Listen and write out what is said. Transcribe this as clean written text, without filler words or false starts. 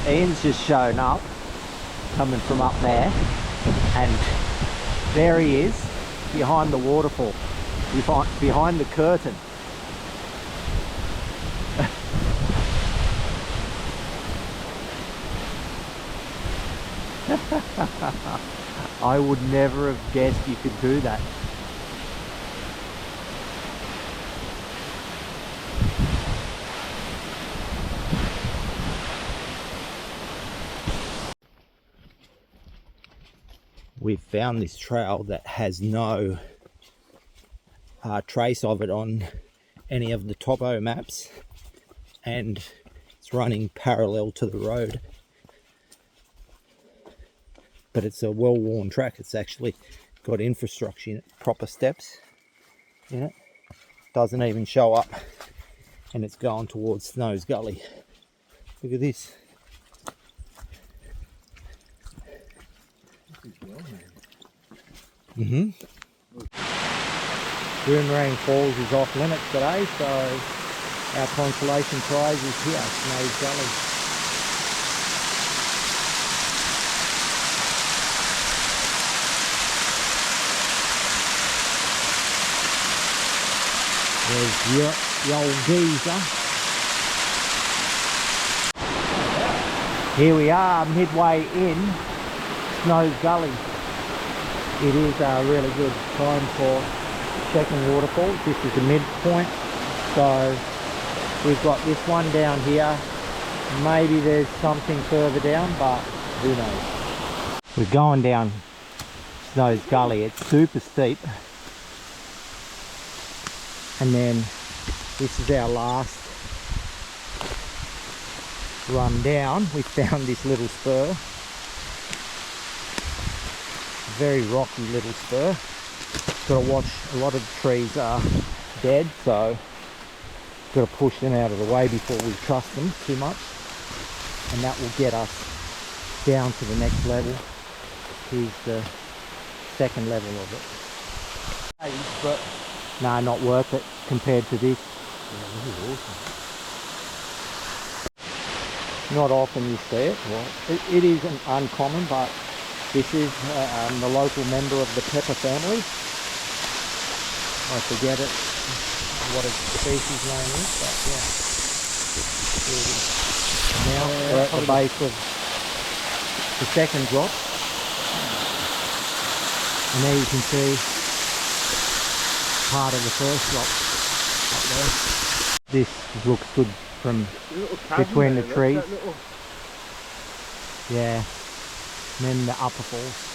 Ian's just shown up, coming from up there, and there he is, behind the waterfall, behind the curtain. I would never have guessed you could do that. We've found this trail that has no trace of it on any of the topo maps, and it's running parallel to the road. But it's a well-worn track. It's actually got infrastructure in it, proper steps in it. Doesn't even show up, and it's going towards Snows Gully. Look at this. Gidjuum Falls is off limits today, so our consolation prize is here, Snows Gully. There's the old geezer. Here we are, midway in Snows Gully. It is a really good time for checking waterfalls. This is the midpoint, so we've got this one down here. Maybe there's something further down, but who knows. We're going down Snows Gully. It's super steep. And then this is our last run down. We found this little spur. Very rocky little spur. Got to watch, a lot of the trees are dead, so got to push them out of the way before we trust them too much. And that will get us down to the next level. Here's the second level of it. But no, not worth it compared to this. Yeah, this is awesome. Not often you see it. Well, it isn't uncommon, but this is the local member of the pepper family. I forget it, what its species name is, but yeah. Here it is. Now we're at the base of the second drop. And there you can see part of the first drop up there. This looks good from between the trees. Yeah, and then the upper falls.